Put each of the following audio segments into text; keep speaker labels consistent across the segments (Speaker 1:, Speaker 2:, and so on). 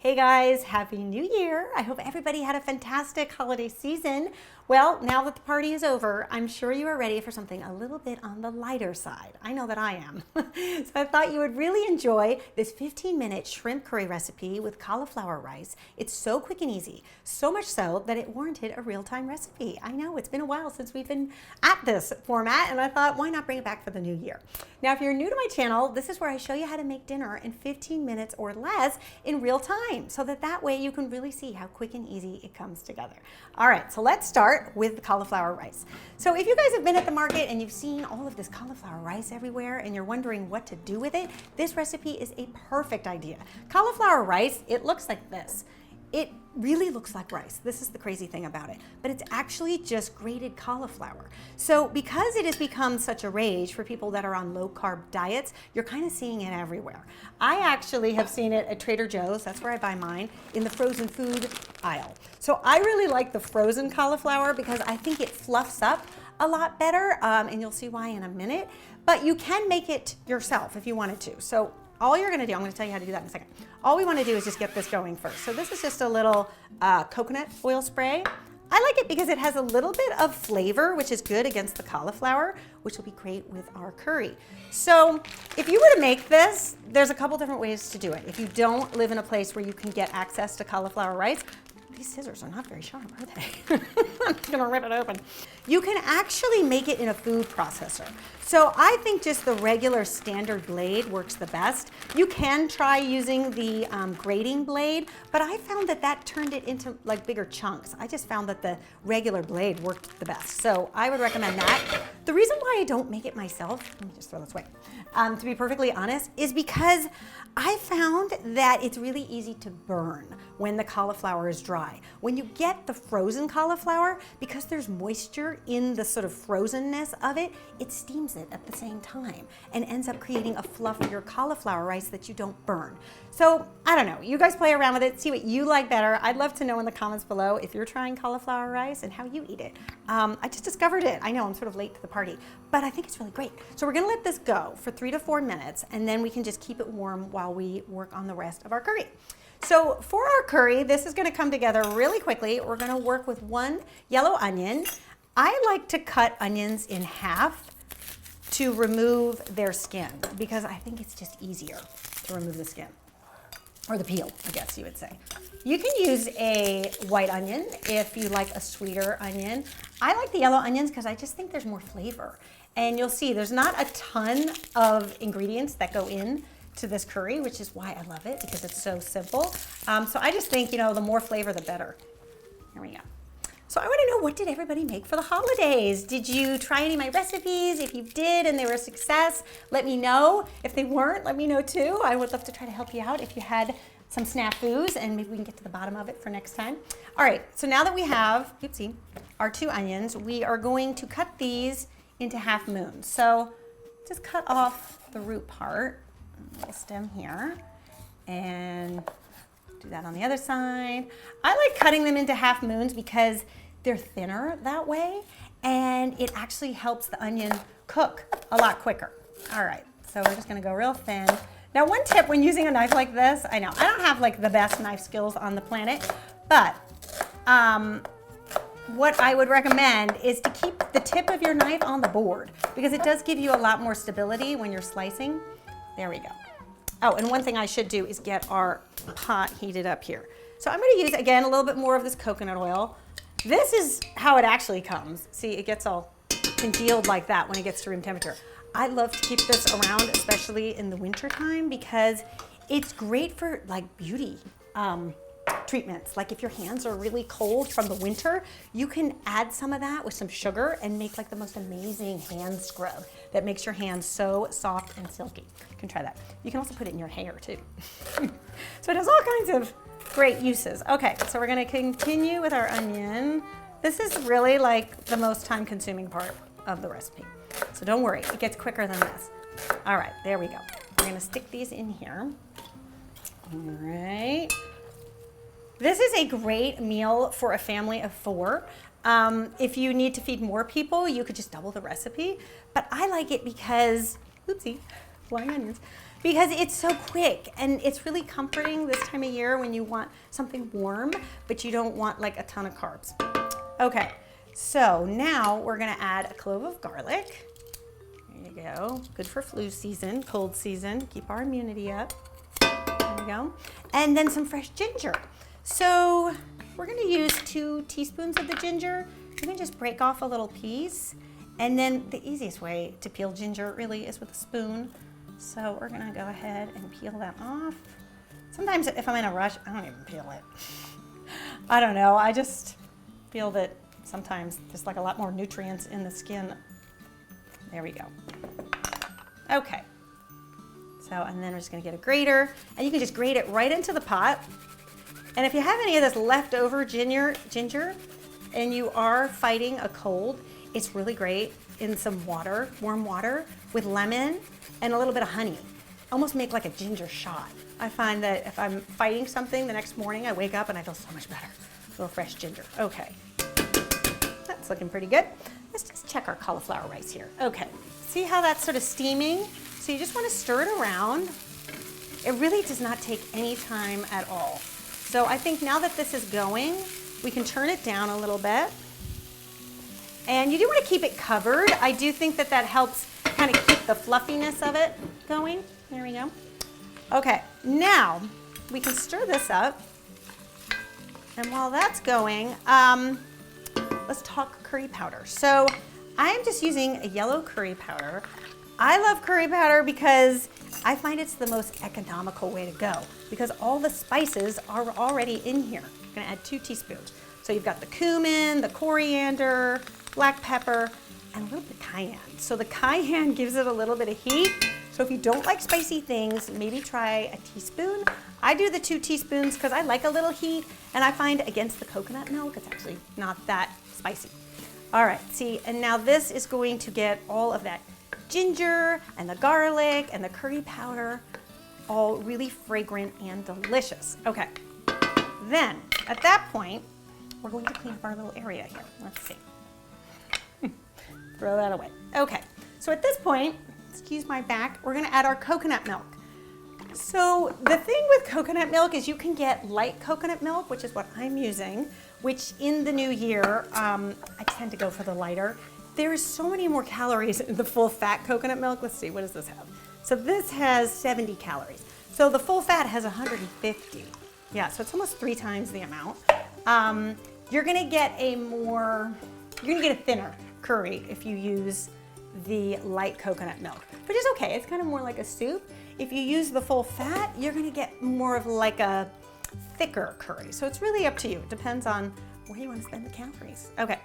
Speaker 1: Hey guys, Happy New Year. I hope everybody had a fantastic holiday season. Well, now that the party is over, I'm sure you are ready for something a little bit on the lighter side. I know that I am. So I thought you would really enjoy this 15-minute shrimp curry recipe with cauliflower rice. It's so quick and easy, so much so that it warranted a real-time recipe. I know it's been a while since we've been at this format, and I thought, why not bring it back for the new year? Now, if you're new to my channel, this is where I show you how to make dinner in 15 minutes or less in real time, so that way you can really see how quick and easy it comes together. All right, so let's start with the cauliflower rice. So if you guys have been at the market and you've seen all of this cauliflower rice everywhere and you're wondering what to do with it, this recipe is a perfect idea. Cauliflower rice, it looks like this. It really looks like rice. This is the crazy thing about it, but it's actually just grated cauliflower. So because it has become such a rage for people that are on low carb diets, you're kind of seeing it everywhere. I actually have seen it at Trader Joe's, that's where I buy mine, in the frozen food aisle. So I really like the frozen cauliflower because I think it fluffs up a lot better, and you'll see why in a minute, but you can make it yourself if you wanted to. So all you're gonna do, I'm gonna tell you how to do that in a second. All we wanna do is just get this going first. So this is just a little coconut oil spray. I like it because it has a little bit of flavor, which is good against the cauliflower, which will be great with our curry. So if you were to make this, there's a couple different ways to do it. If you don't live in a place where you can get access to cauliflower rice, these scissors are not very sharp, are they? I'm just gonna rip it open. You can actually make it in a food processor. So I think just the regular standard blade works the best. You can try using the grating blade, but I found that that turned it into like bigger chunks. I just found that the regular blade worked the best. So I would recommend that. The reason why I don't make it myself, let me just throw this away, to be perfectly honest, is because I found that it's really easy to burn when the cauliflower is dry. When you get the frozen cauliflower, because there's moisture in the sort of frozenness of it, it steams it at the same time and ends up creating a fluffier cauliflower rice that you don't burn. So I don't know, you guys play around with it, see what you like better. I'd love to know in the comments below if you're trying cauliflower rice and how you eat it. I just discovered it. I know I'm sort of late to the party, but I think it's really great. So we're gonna let this go for 3 to 4 minutes, and then we can just keep it warm while we work on the rest of our curry. So for our curry, this is gonna come together really quickly. We're gonna work with 1 yellow onion. I like to cut onions in half to remove their skin because I think it's just easier to remove the skin, or the peel, I guess you would say. You can use a white onion if you like a sweeter onion. I like the yellow onions because I just think there's more flavor. And you'll see there's not a ton of ingredients that go in to this curry, which is why I love it, because it's so simple. So I just think, you know, the more flavor, the better. Here we go. So I want to know, what did everybody make for the holidays? Did you try any of my recipes? If you did and they were a success, let me know. If they weren't, let me know too. I would love to try to help you out if you had some snafus, and maybe we can get to the bottom of it for next time. All right, so now that we have, oopsie, our 2 onions, we are going to cut these into half moons. So just cut off the root part, little stem here, and do that on the other side. I like cutting them into half moons because they're thinner that way, and it actually helps the onion cook a lot quicker. All right, so we're just gonna go real thin. Now, one tip when using a knife like this, I know I don't have like the best knife skills on the planet, but what I would recommend is to keep the tip of your knife on the board because it does give you a lot more stability when you're slicing. There we go. Oh, and one thing I should do is get our pot heated up here. So I'm gonna use, again, a little bit more of this coconut oil. This is how it actually comes. See, it gets all congealed like that when it gets to room temperature. I love to keep this around, especially in the winter time, because it's great for like beauty treatments. Like if your hands are really cold from the winter, you can add some of that with some sugar and make like the most amazing hand scrub that makes your hands so soft and silky. You can try that. You can also put it in your hair too. So it has all kinds of great uses. Okay, so we're gonna continue with our onion. This is really like the most time-consuming part of the recipe. So don't worry, it gets quicker than this. All right, there we go. We're gonna stick these in here. All right. This is a great meal for a family of 4. If you need to feed more people, you could just double the recipe. But I like it because, oopsie, flying onions. because it's so quick and it's really comforting this time of year when you want something warm, but you don't want like a ton of carbs. Okay, so now we're gonna add a clove of garlic. There you go, good for flu season, cold season, keep our immunity up. There we go. And then some fresh ginger. So we're gonna use 2 teaspoons of the ginger. You can just break off a little piece. And then the easiest way to peel ginger really is with a spoon. So we're gonna go ahead and peel that off. Sometimes if I'm in a rush, I don't even peel it. I don't know, I just feel that sometimes there's like a lot more nutrients in the skin. There we go. Okay. So, and then we're just gonna get a grater, and you can just grate it right into the pot. And if you have any of this leftover ginger, and you are fighting a cold, it's really great in some water, warm water, with lemon and a little bit of honey. Almost make like a ginger shot. I find that if I'm fighting something the next morning, I wake up and I feel so much better. A little fresh ginger. Okay. That's looking pretty good. Let's just check our cauliflower rice here. Okay. See how that's sort of steaming? So you just want to stir it around. It really does not take any time at all. So I think now that this is going, we can turn it down a little bit. And you do want to keep it covered. I do think that that helps kind of keep the fluffiness of it going. There we go. Okay, now we can stir this up. And while that's going, let's talk curry powder. So I'm just using a yellow curry powder. I love curry powder because I find it's the most economical way to go because all the spices are already in here. I'm gonna add 2 teaspoons. So you've got the cumin, the coriander, black pepper, and a little bit of cayenne. So the cayenne gives it a little bit of heat. So if you don't like spicy things, maybe try a teaspoon. I do the 2 teaspoons because I like a little heat, and I find against the coconut milk, it's actually not that spicy. All right, see, and now this is going to get all of that ginger and the garlic and the curry powder all really fragrant and delicious. Okay, then at that point, we're going to clean up our little area here. Let's see. Throw that away. Okay, so at this point, excuse my back, we're gonna add our coconut milk. So the thing with coconut milk is you can get light coconut milk, which is what I'm using, which in the new year, I tend to go for the lighter. There's so many more calories in the full fat coconut milk. Let's see, what does this have? So this has 70 calories. So the full fat has 150. Yeah, so it's almost 3 times the amount. You're gonna get a thinner curry if you use the light coconut milk, which is okay. It's kind of more like a soup. If you use the full fat, you're gonna get more of like a thicker curry. So it's really up to you. It depends on where you want to spend the calories. Okay.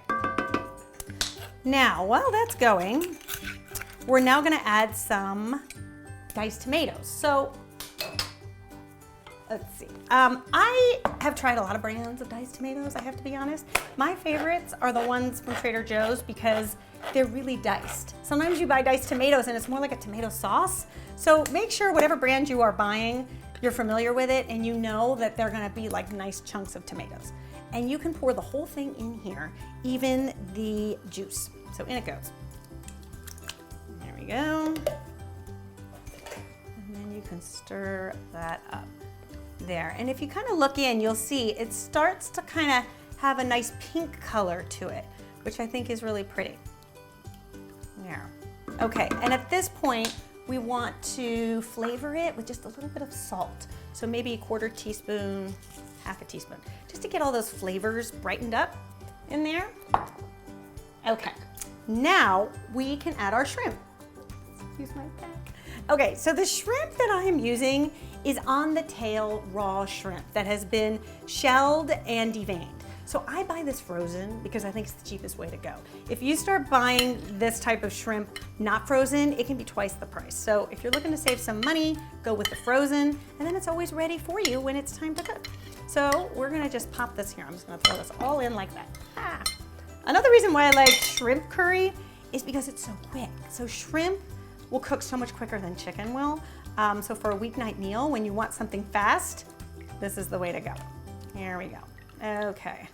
Speaker 1: Now, while that's going, we're now gonna add some diced tomatoes. So let's see. I have tried a lot of brands of diced tomatoes, I have to be honest. My favorites are the ones from Trader Joe's because they're really diced. Sometimes you buy diced tomatoes and it's more like a tomato sauce. So make sure whatever brand you are buying, you're familiar with it and you know that they're gonna be like nice chunks of tomatoes. And you can pour the whole thing in here, even the juice. So in it goes. There we go. And then you can stir that up. There, and if you kind of look in, you'll see it starts to kind of have a nice pink color to it, which I think is really pretty. There. Okay, and at this point, we want to flavor it with just a little bit of salt. So maybe a 1/4 teaspoon, 1/2 teaspoon, just to get all those flavors brightened up in there. Okay, now we can add our shrimp. Excuse my back. Okay, so the shrimp that I am using is on the tail raw shrimp that has been shelled and deveined. So I buy this frozen because I think it's the cheapest way to go. If you start buying this type of shrimp not frozen, it can be twice the price. So if you're looking to save some money, go with the frozen, and then it's always ready for you when it's time to cook. So we're gonna just pop this here. I'm just gonna throw this all in like that. Ah. Another reason why I like shrimp curry is because it's so quick. So shrimp will cook so much quicker than chicken will. So for a weeknight meal, when you want something fast, this is the way to go. Here we go. Okay,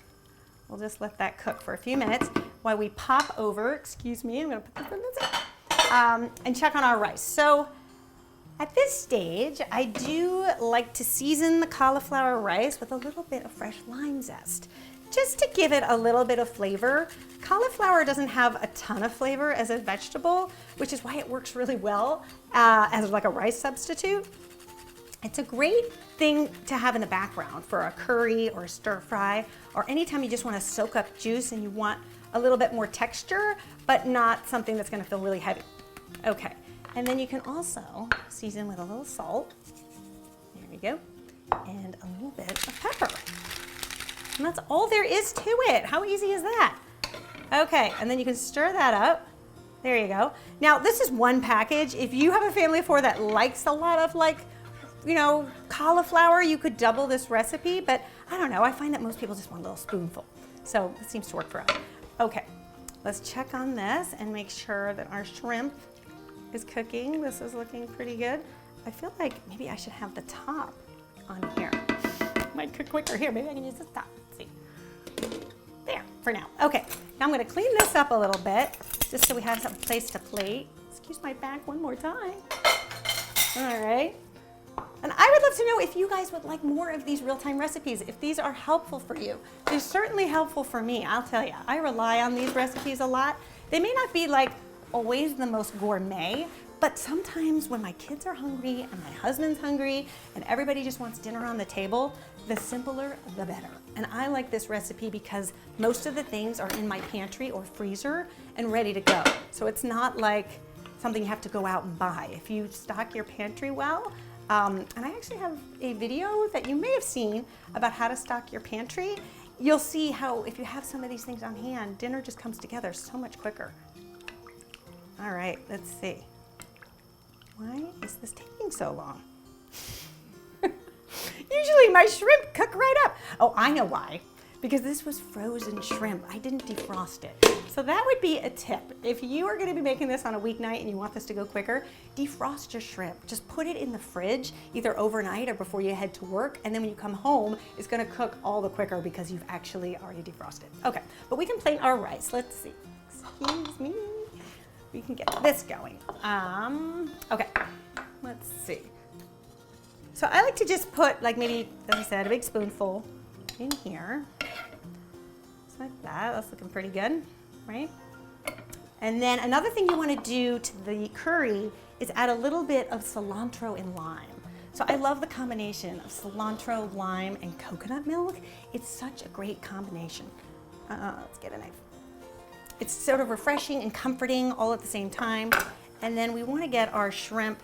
Speaker 1: we'll just let that cook for a few minutes while we pop over, excuse me, I'm gonna put this in this, and check on our rice. So At this stage, I do like to season the cauliflower rice with a little bit of fresh lime zest, just to give it a little bit of flavor. Cauliflower doesn't have a ton of flavor as a vegetable, which is why it works really well as like a rice substitute. It's a great thing to have in the background for a curry or a stir fry, or anytime you just want to soak up juice and you want a little bit more texture, but not something that's going to feel really heavy. Okay, and then you can also season with a little salt. There you go. And a little bit of pepper. And that's all there is to it. How easy is that? Okay, and then you can stir that up. There you go. Now, this is one package. If you have a family of 4 that likes a lot of cauliflower, you could double this recipe, but I don't know. I find that most people just want a little spoonful. So it seems to work for us. Okay, let's check on this and make sure that our shrimp is cooking. This is looking pretty good. I feel like maybe I should have the top on here. Might cook quicker here. Maybe I can use this top. Let's see. There, for now. Okay, now I'm gonna clean this up a little bit, just so we have some place to plate. Excuse my back one more time. All right. And I would love to know if you guys would like more of these real-time recipes, if these are helpful for you. They're certainly helpful for me, I'll tell you. I rely on these recipes a lot. They may not be like always the most gourmet, but sometimes when my kids are hungry and my husband's hungry and everybody just wants dinner on the table, the simpler, the better. And I like this recipe because most of the things are in my pantry or freezer and ready to go. So it's not like something you have to go out and buy. If you stock your pantry well, and I actually have a video that you may have seen about how to stock your pantry. You'll see how if you have some of these things on hand, dinner just comes together so much quicker. All right, let's see. Why is this taking so long? Usually my shrimp cook right up. Oh, I know why. Because this was frozen shrimp. I didn't defrost it. So that would be a tip. If you are gonna be making this on a weeknight and you want this to go quicker, defrost your shrimp. Just put it in the fridge, either overnight or before you head to work, and then when you come home, it's gonna cook all the quicker because you've actually already defrosted. Okay, but we can plate our rice. Let's see. Excuse me. We can get this going. Okay, let's see. So I like to just put, like maybe, as I said, a big spoonful in here. Just like that. That's looking pretty good, right? And then another thing you want to do to the curry is add a little bit of cilantro and lime. So I love the combination of cilantro, lime, and coconut milk. It's such a great combination. Let's get a knife. It's sort of refreshing and comforting all at the same time. And then we want to get our shrimp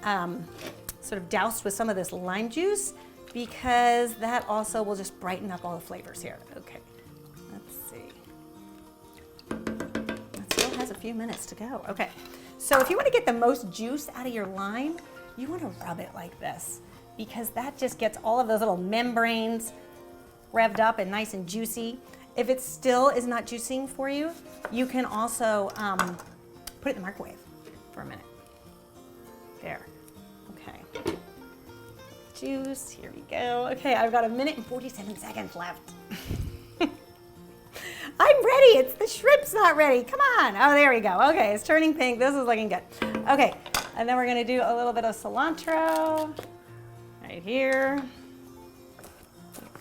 Speaker 1: sort of doused with some of this lime juice, because that also will just brighten up all the flavors here. Okay, let's see. It still has a few minutes to go. Okay, so if you want to get the most juice out of your lime, you want to rub it like this, because that just gets all of those little membranes revved up and nice and juicy. If it still is not juicing for you, you can also put it in the microwave for a minute. There. Okay. Juice, here we go. Okay, I've got 1 minute and 47 seconds left. I'm ready, it's the shrimp's not ready. Come on, oh, there we go. Okay, it's turning pink, this is looking good. Okay, and then we're gonna do a little bit of cilantro right here.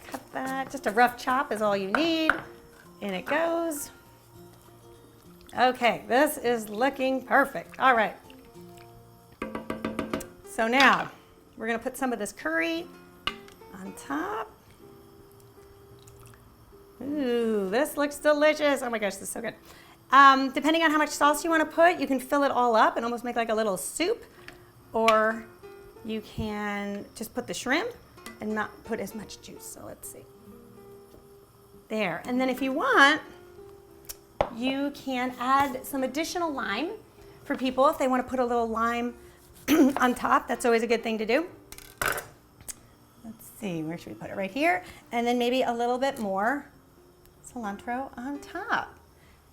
Speaker 1: Cut that, just a rough chop is all you need. In it goes. Okay, this is looking perfect. All right. So now, we're gonna put some of this curry on top. Ooh, this looks delicious. Oh my gosh, this is so good. Depending on how much sauce you wanna put, you can fill it all up and almost make like a little soup, or you can just put the shrimp and not put as much juice. So let's see. There, and then if you want, you can add some additional lime for people if they want to put a little lime on top. That's always a good thing to do. Let's see, where should we put it? Right here, and then maybe a little bit more cilantro on top.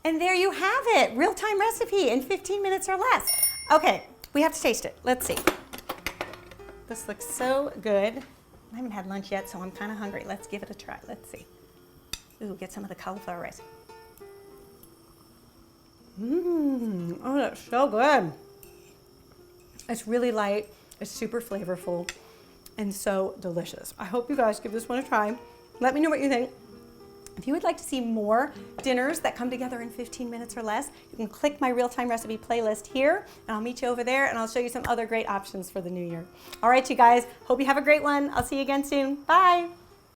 Speaker 1: And there you have it, real-time recipe in 15 minutes or less. Okay, we have to taste it. Let's see. This looks so good. I haven't had lunch yet, so I'm kind of hungry. Let's give it a try. Let's see. Ooh, get some of the cauliflower rice. Oh, that's so good. It's really light, it's super flavorful, and so delicious. I hope you guys give this one a try. Let me know what you think. If you would like to see more dinners that come together in 15 minutes or less, you can click my real-time recipe playlist here, and I'll meet you over there, and I'll show you some other great options for the new year. All right, you guys, hope you have a great one. I'll see you again soon. Bye.